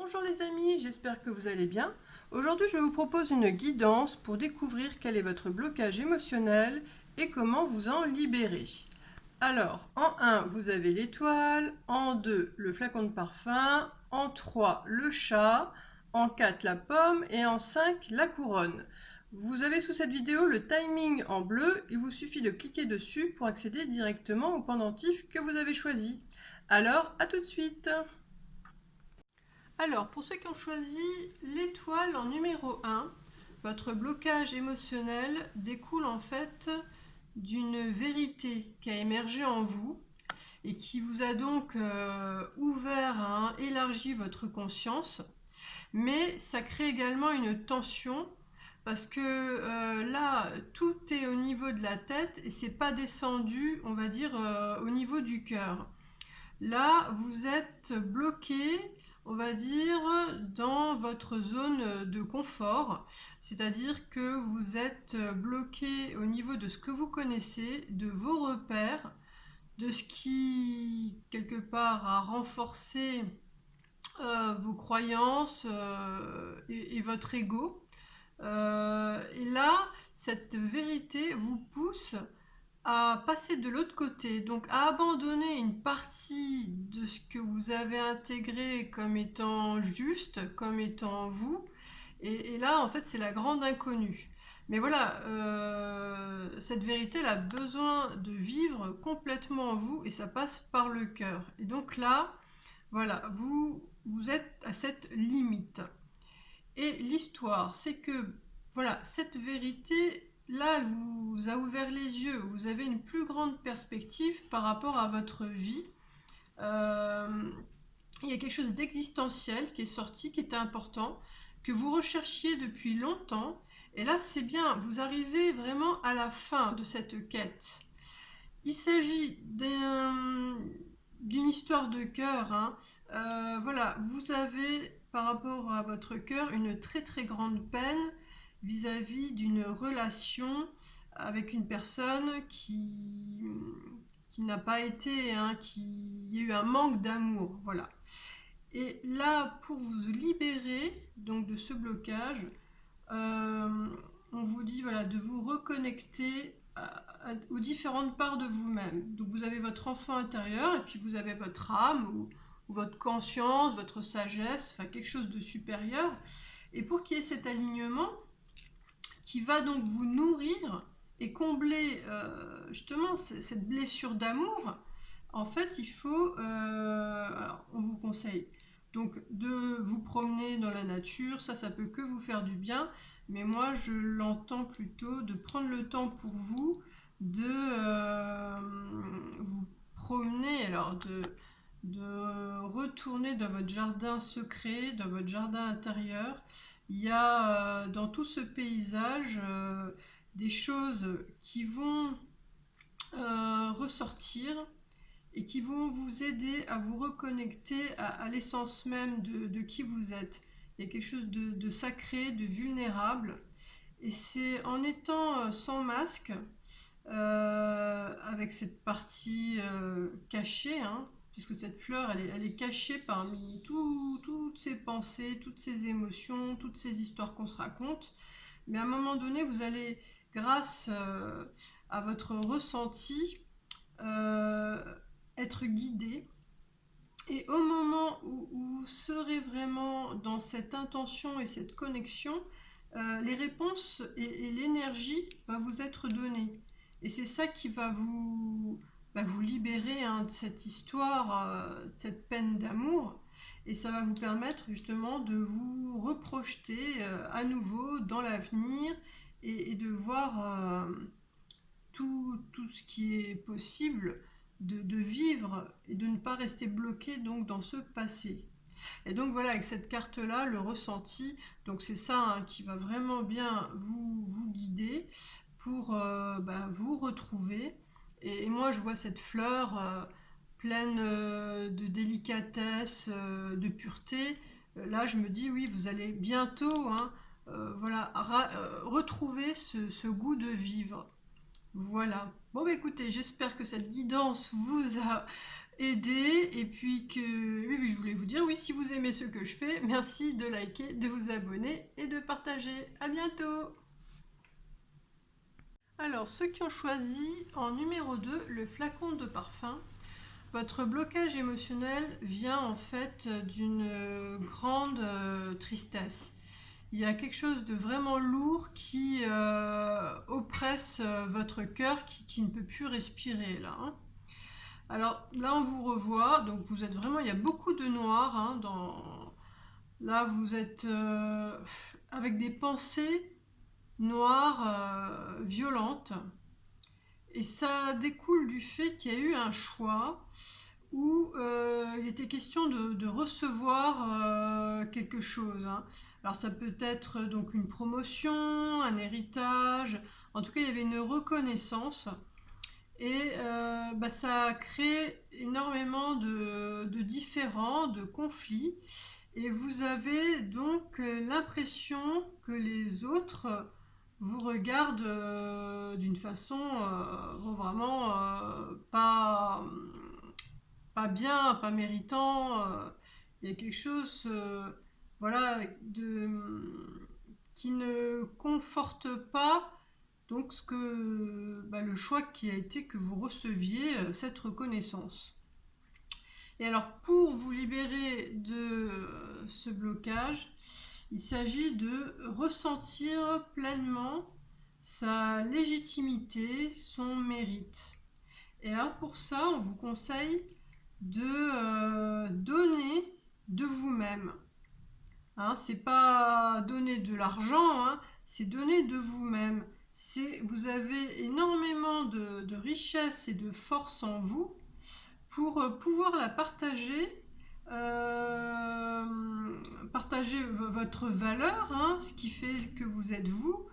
Bonjour les amis, j'espère que vous allez bien. Aujourd'hui, je vous propose une guidance pour découvrir quel est votre blocage émotionnel et comment vous en libérer. Alors, en 1, vous avez l'étoile, en 2, le flacon de parfum, en 3, le chat, en 4, la pomme et en 5, la couronne. Vous avez sous cette vidéo le timing en bleu, il vous suffit de cliquer dessus pour accéder directement au pendentif que vous avez choisi. Alors, à tout de suite! Alors, pour ceux qui ont choisi l'étoile en numéro 1, votre blocage émotionnel découle en fait d'une vérité qui a émergé en vous et qui vous a donc ouvert, élargi votre conscience. Mais ça crée également une tension parce que là, tout est au niveau de la tête et c'est pas descendu, on va dire, au niveau du cœur. Là, vous êtes bloqué, on va dire, dans votre zone de confort, c'est-à-dire que vous êtes bloqué au niveau de ce que vous connaissez, de vos repères, de ce qui, quelque part, a renforcé vos croyances et votre ego. Et là, cette vérité vous pousse à passer de l'autre côté, donc à abandonner une partie de ce que vous avez intégré comme étant juste, comme étant vous, et là en fait c'est la grande inconnue. Mais voilà, cette vérité elle a besoin de vivre complètement en vous et ça passe par le cœur. Et donc là, voilà, vous êtes à cette limite. Et l'histoire, c'est que voilà, cette vérité, là, elle vous a ouvert les yeux. Vous avez une plus grande perspective par rapport à votre vie. Euh, il y a quelque chose d'existentiel qui est sorti, qui était important, que vous recherchiez depuis longtemps. Et là, c'est bien, vous arrivez vraiment à la fin de cette quête. Il s'agit d'une histoire de cœur. Voilà, vous avez par rapport à votre cœur une très très grande peine vis-à-vis d'une relation avec une personne qui n'a pas été, qui y a eu un manque d'amour. Voilà. Et là, pour vous libérer donc de ce blocage, euh, on vous dit voilà, de vous reconnecter aux différentes parts de vous-même. Donc vous avez votre enfant intérieur et puis vous avez votre âme ou votre conscience, votre sagesse, enfin quelque chose de supérieur. Et pour qu'il y ait cet alignement qui va donc vous nourrir et combler justement cette blessure d'amour, en fait il faut, alors, on vous conseille donc de vous promener dans la nature, ça peut que vous faire du bien, mais moi je l'entends plutôt de prendre le temps pour vous, de vous promener, alors de retourner dans votre jardin secret, dans votre jardin intérieur. Il y a dans tout ce paysage des choses qui vont ressortir et qui vont vous aider à vous reconnecter à l'essence même de qui vous êtes. Il y a quelque chose de sacré, de vulnérable. Et c'est en étant sans masque, avec cette partie cachée, puisque cette fleur, elle est cachée parmi toutes ces pensées, toutes ces émotions, toutes ces histoires qu'on se raconte. Mais à un moment donné, vous allez, grâce à votre ressenti, euh, être guidé. Et au moment où vous serez vraiment dans cette intention et cette connexion, les réponses et l'énergie va vous être donnée. Et c'est ça qui va vous libérer de cette histoire, de cette peine d'amour. Et ça va vous permettre justement de vous reprojeter à nouveau dans l'avenir et de voir tout ce qui est possible de vivre et de ne pas rester bloqué donc dans ce passé. Et donc voilà, avec cette carte-là, le ressenti, donc c'est ça qui va vraiment bien vous guider pour vous retrouver. Et moi, je vois cette fleur pleine de délicatesse, de pureté. Là, je me dis, oui, vous allez bientôt voilà, retrouver ce goût de vivre. Voilà. Bon, bah, écoutez, j'espère que cette guidance vous a aider, et puis que oui, je voulais vous dire, oui, si vous aimez ce que je fais, merci de liker, de vous abonner et de partager. À bientôt. Alors, ceux qui ont choisi en numéro 2 le flacon de parfum, votre blocage émotionnel vient en fait d'une grande tristesse. Il y a quelque chose de vraiment lourd qui oppresse votre cœur, qui ne peut plus respirer là. Hein. Alors là, on vous revoit, donc vous êtes vraiment, il y a beaucoup de noir. Hein, là, vous êtes avec des pensées noires, violentes. Et ça découle du fait qu'il y a eu un choix où il était question de recevoir quelque chose. Hein. Alors ça peut être donc une promotion, un héritage, en tout cas il y avait une reconnaissance et ça a créé énormément de différends, de conflits et vous avez donc l'impression que les autres vous regardent d'une façon vraiment pas bien, pas méritant. Il y a quelque chose voilà, qui ne conforte pas donc le choix qui a été que vous receviez cette reconnaissance. Et alors pour vous libérer de ce blocage, il s'agit de ressentir pleinement sa légitimité, son mérite. Et alors pour ça, on vous conseille de donner de vous-même. Hein, c'est pas donner de l'argent, hein, c'est donner de vous-même. Vous avez énormément de richesse et de force en vous pour pouvoir la partager, partager votre valeur, hein, ce qui fait que vous êtes vous,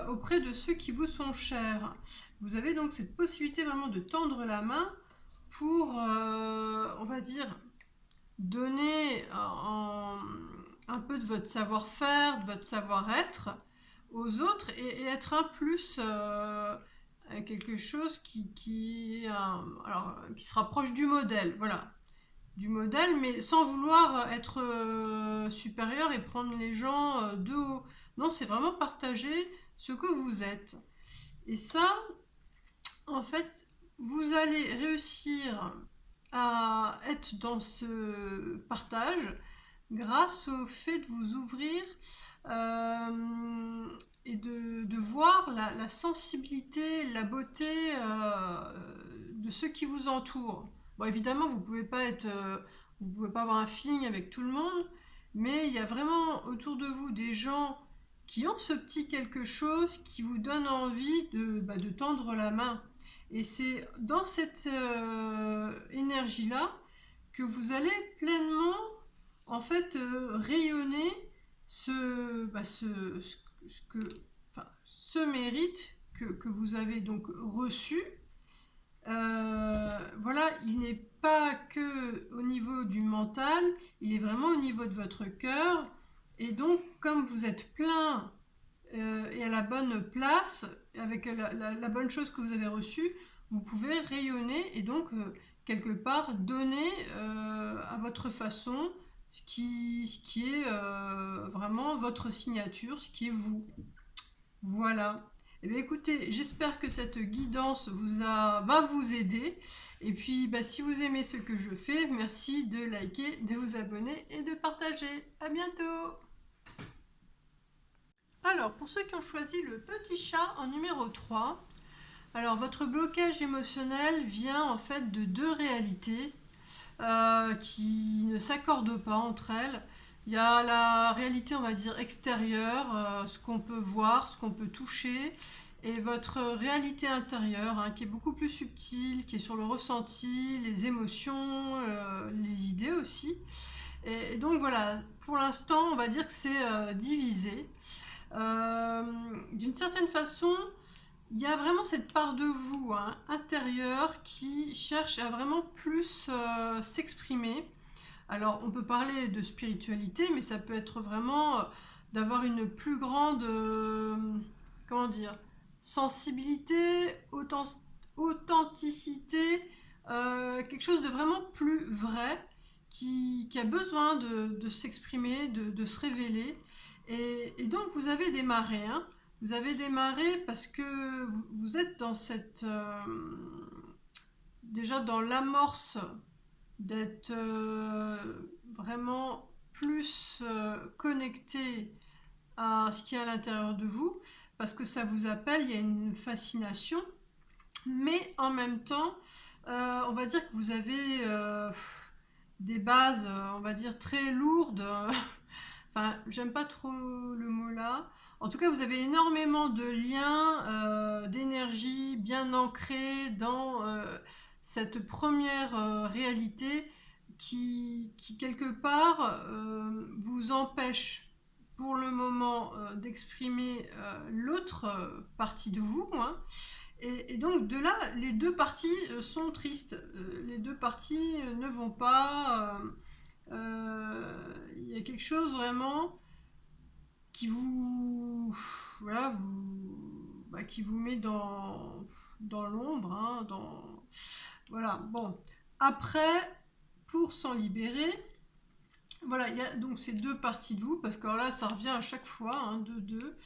auprès de ceux qui vous sont chers. Vous avez donc cette possibilité vraiment de tendre la main pour, on va dire, donner un peu de votre savoir-faire, de votre savoir-être aux autres et être un plus quelque chose qui se rapproche du modèle, voilà, du modèle, mais sans vouloir être supérieur et prendre les gens de haut. Non, c'est vraiment partager ce que vous êtes. Et ça, en fait, vous allez réussir à être dans ce partage grâce au fait de vous ouvrir et de voir la sensibilité, la beauté de ceux qui vous entourent. Bon, évidemment, vous pouvez pas avoir un feeling avec tout le monde, mais il y a vraiment autour de vous des gens qui ont ce petit quelque chose qui vous donne envie de tendre la main. Et c'est dans cette énergie-là que vous allez pleinement en fait rayonner ce mérite que vous avez donc reçu. Voilà, il n'est pas que au niveau du mental, il est vraiment au niveau de votre cœur. Et donc, comme vous êtes plein et à la bonne place, avec la bonne chose que vous avez reçue, vous pouvez rayonner et donc quelque part donner à votre façon ce qui est vraiment votre signature, ce qui est vous. Voilà. Eh bien, écoutez, j'espère que cette guidance va vous aider. Et puis, si vous aimez ce que je fais, merci de liker, de vous abonner et de partager. À bientôt! Alors, pour ceux qui ont choisi le petit chat en numéro 3, alors votre blocage émotionnel vient en fait de deux réalités qui ne s'accordent pas entre elles. Il y a la réalité, on va dire, extérieure, ce qu'on peut voir, ce qu'on peut toucher, et votre réalité intérieure, hein, qui est beaucoup plus subtile, qui est sur le ressenti, les émotions, les idées aussi. Et donc voilà, pour l'instant, on va dire que c'est divisé. D'une certaine façon, il y a vraiment cette part de vous intérieure qui cherche à vraiment plus s'exprimer. Alors, on peut parler de spiritualité, mais ça peut être vraiment d'avoir une plus grande, comment dire, sensibilité, authenticité, quelque chose de vraiment plus vrai, qui a besoin de s'exprimer, de se révéler. Et donc vous avez démarré, hein. Vous avez démarré parce que vous êtes dans cette... déjà dans l'amorce d'être vraiment plus connecté à ce qui est à l'intérieur de vous, parce que ça vous appelle, il y a une fascination, mais en même temps, on va dire que vous avez des bases, on va dire, très lourdes. Enfin, j'aime pas trop le mot là. En tout cas, vous avez énormément de liens, d'énergie bien ancrés dans cette première réalité qui quelque part, vous empêche pour le moment d'exprimer l'autre partie de vous, hein. Et donc de là, les deux parties sont tristes. Les deux parties ne vont pas. Il y a quelque chose vraiment qui vous, voilà, qui vous met dans l'ombre, hein, voilà. Bon, après, pour s'en libérer, voilà, il y a donc ces deux parties de vous, parce que là, ça revient à chaque fois, hein, deux.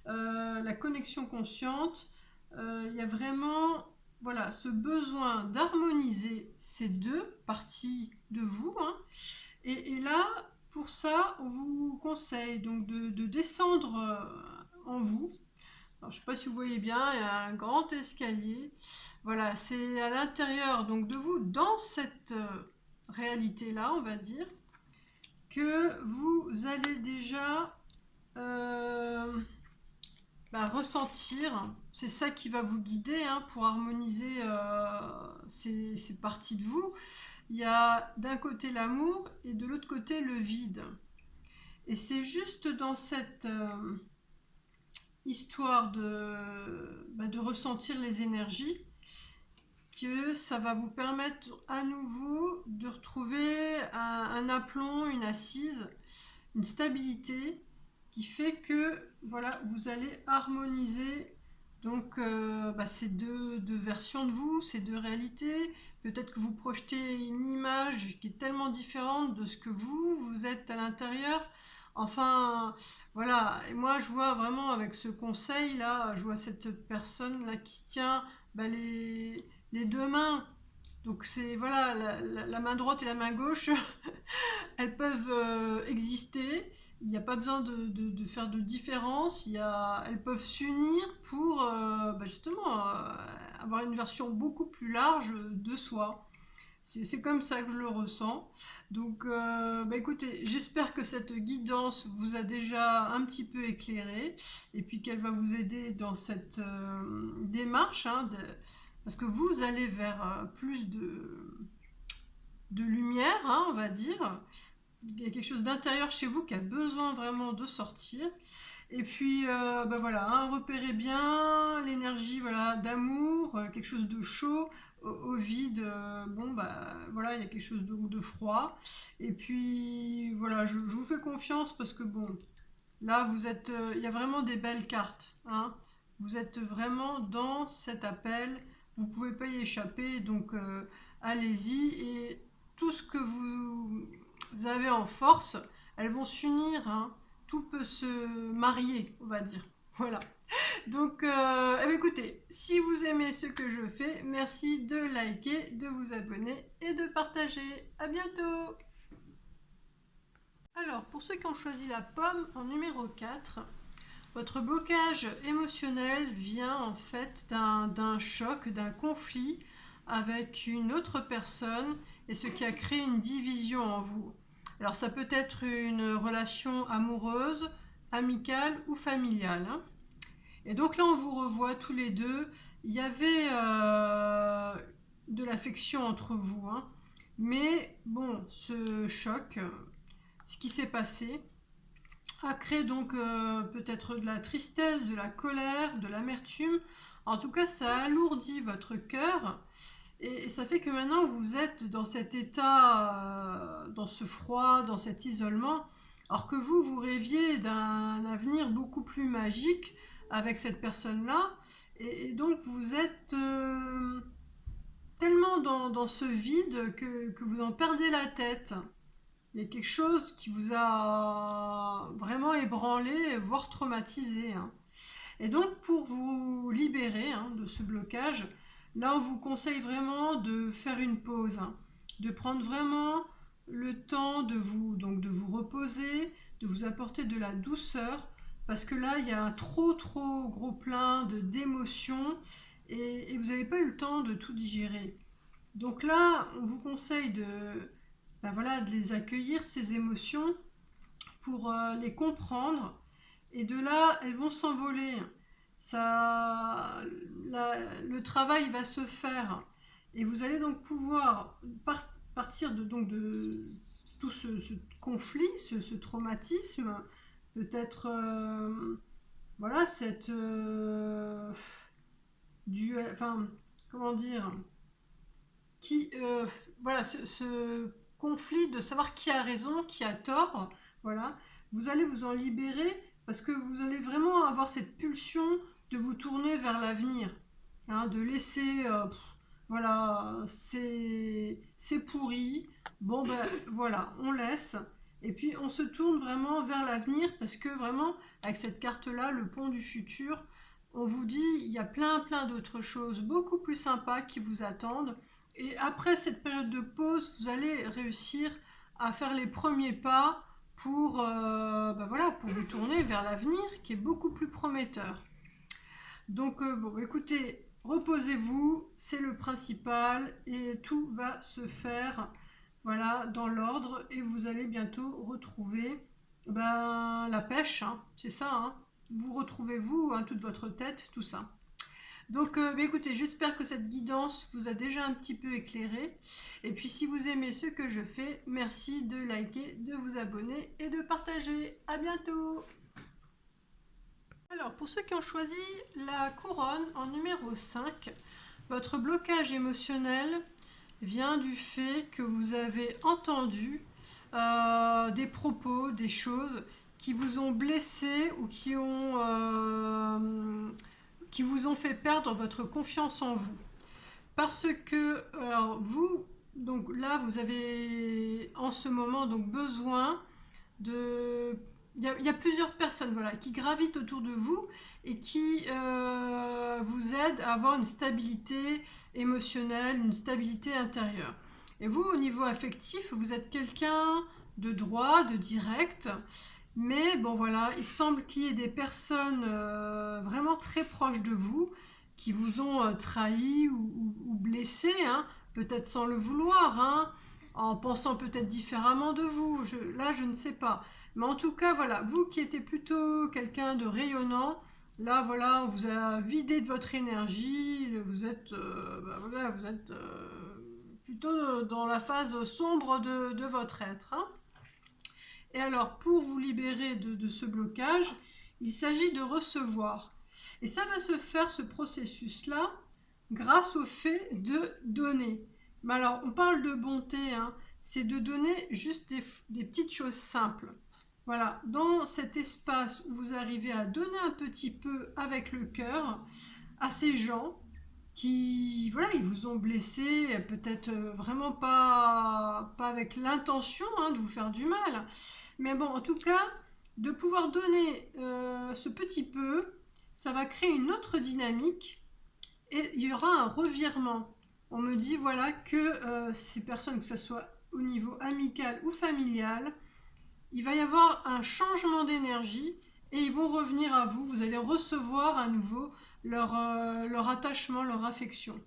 La connexion consciente, il y a vraiment, voilà, ce besoin d'harmoniser ces deux parties de vous, hein. Et là, pour ça, on vous conseille donc de descendre en vous. Alors, je ne sais pas si vous voyez bien, il y a un grand escalier. Voilà, c'est à l'intérieur donc de vous, dans cette réalité-là, on va dire, que vous allez déjà ressentir. C'est ça qui va vous guider, hein, pour harmoniser ces parties de vous. Il y a d'un côté l'amour et de l'autre côté le vide. Et c'est juste dans cette histoire de ressentir les énergies que ça va vous permettre à nouveau de retrouver un aplomb, une assise, une stabilité qui fait que voilà, vous allez harmoniser donc ces deux versions de vous, ces deux réalités. Peut-être que vous projetez une image qui est tellement différente de ce que vous êtes à l'intérieur. Enfin, voilà. Et moi, je vois vraiment avec ce conseil-là, je vois cette personne-là qui se tient les deux mains. Donc c'est, voilà, la main droite et la main gauche, elles peuvent exister. Il n'y a pas besoin de faire de différence. Elles peuvent s'unir pour justement avoir une version beaucoup plus large de soi. C'est comme ça que je le ressens. Donc, écoutez, j'espère que cette guidance vous a déjà un petit peu éclairé et puis qu'elle va vous aider dans cette démarche, hein, parce que vous allez vers plus de lumière, hein, on va dire. Il y a quelque chose d'intérieur chez vous qui a besoin vraiment de sortir. Et puis, voilà, hein, repérez bien l'énergie, voilà, d'amour, quelque chose de chaud, au vide, voilà, il y a quelque chose de froid. Et puis, voilà, je vous fais confiance parce que, bon, là, vous êtes, il y a vraiment des belles cartes, hein. Vous êtes vraiment dans cet appel, vous ne pouvez pas y échapper, donc allez-y. Et tout ce que vous avez en force, elles vont s'unir, hein. Tout peut se marier, on va dire. Voilà. Donc, écoutez, si vous aimez ce que je fais, merci de liker, de vous abonner et de partager. À bientôt! Alors, pour ceux qui ont choisi la pomme en numéro 4, votre blocage émotionnel vient en fait d'un choc, d'un conflit avec une autre personne, et ce qui a créé une division en vous. Alors ça peut être une relation amoureuse, amicale ou familiale, hein. Et donc là on vous revoit tous les deux. Il y avait de l'affection entre vous, hein. Mais bon, ce choc, ce qui s'est passé, a créé donc peut-être de la tristesse, de la colère, de l'amertume. En tout cas, ça alourdit votre cœur. Et ça fait que maintenant, vous êtes dans cet état, dans ce froid, dans cet isolement, alors que vous rêviez d'un avenir beaucoup plus magique avec cette personne-là. Et donc, vous êtes tellement dans ce vide que vous en perdez la tête. Il y a quelque chose qui vous a vraiment ébranlé, voire traumatisé, hein. Et donc, pour vous libérer, hein, de ce blocage, là, on vous conseille vraiment de faire une pause, hein, de prendre vraiment le temps de vous reposer, de vous apporter de la douceur, parce que là, il y a un trop gros plein d'émotions et vous n'avez pas eu le temps de tout digérer. Donc là, on vous conseille ben voilà, de les accueillir, ces émotions, pour les comprendre. Et de là, elles vont s'envoler. Ça, le travail va se faire. Et vous allez donc pouvoir partir de tout ce conflit, ce traumatisme, peut-être, voilà, cette enfin, comment dire, qui, voilà, ce conflit de savoir qui a raison, qui a tort, voilà, vous allez vous en libérer parce que vous allez vraiment avoir cette pulsion de vous tourner vers l'avenir, hein, de laisser, voilà, c'est pourri, bon ben voilà, on laisse, et puis on se tourne vraiment vers l'avenir parce que vraiment, avec cette carte-là, le pont du futur, on vous dit, il y a plein d'autres choses beaucoup plus sympas qui vous attendent. Et après cette période de pause, vous allez réussir à faire les premiers pas pour, ben voilà, pour vous tourner vers l'avenir qui est beaucoup plus prometteur. Donc, bon, écoutez, reposez-vous, c'est le principal et tout va se faire, voilà, dans l'ordre et vous allez bientôt retrouver, ben, la pêche, hein, c'est ça, hein. Vous retrouvez vous, hein, toute votre tête, tout ça. Donc, écoutez, j'espère que cette guidance vous a déjà un petit peu éclairé. Et puis, si vous aimez ce que je fais, merci de liker, de vous abonner et de partager. À bientôt! Alors, pour ceux qui ont choisi la couronne en numéro 5, votre blocage émotionnel vient du fait que vous avez entendu des propos, des choses qui vous ont blessé ou qui vous ont fait perdre votre confiance en vous. Parce que alors vous, donc là, vous avez en ce moment donc besoin de... Il y a plusieurs personnes, voilà, qui gravitent autour de vous et qui vous aident à avoir une stabilité émotionnelle, une stabilité intérieure. Et vous, au niveau affectif, vous êtes quelqu'un de droit, de direct, mais bon voilà, il semble qu'il y ait des personnes vraiment très proches de vous qui vous ont trahi ou blessé, hein, peut-être sans le vouloir, hein, en pensant peut-être différemment de vous. Là, je ne sais pas. Mais en tout cas, voilà, vous qui étiez plutôt quelqu'un de rayonnant, là, voilà, on vous a vidé de votre énergie, vous êtes, voilà, vous êtes plutôt dans la phase sombre de votre être, hein. Et alors, pour vous libérer de ce blocage, il s'agit de recevoir. Et ça va se faire, ce processus-là, grâce au fait de donner. Mais alors, on parle de bonté, hein, c'est de donner juste des petites choses simples. Voilà, dans cet espace où vous arrivez à donner un petit peu avec le cœur à ces gens qui, voilà, ils vous ont blessé, peut-être vraiment pas avec l'intention, hein, de vous faire du mal. Mais bon, en tout cas, de pouvoir donner ce petit peu, ça va créer une autre dynamique et il y aura un revirement. On me dit, voilà, que ces personnes, que ce soit au niveau amical ou familial, il va y avoir un changement d'énergie et ils vont revenir à vous. Vous allez recevoir à nouveau leur attachement, leur affection.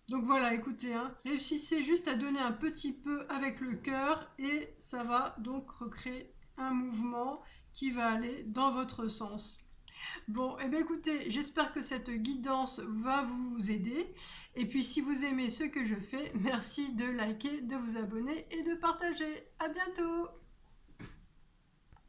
Donc voilà, écoutez, hein, réussissez juste à donner un petit peu avec le cœur et ça va donc recréer un mouvement qui va aller dans votre sens. Bon, et bien écoutez, j'espère que cette guidance va vous aider. Et puis si vous aimez ce que je fais, merci de liker, de vous abonner et de partager. À bientôt!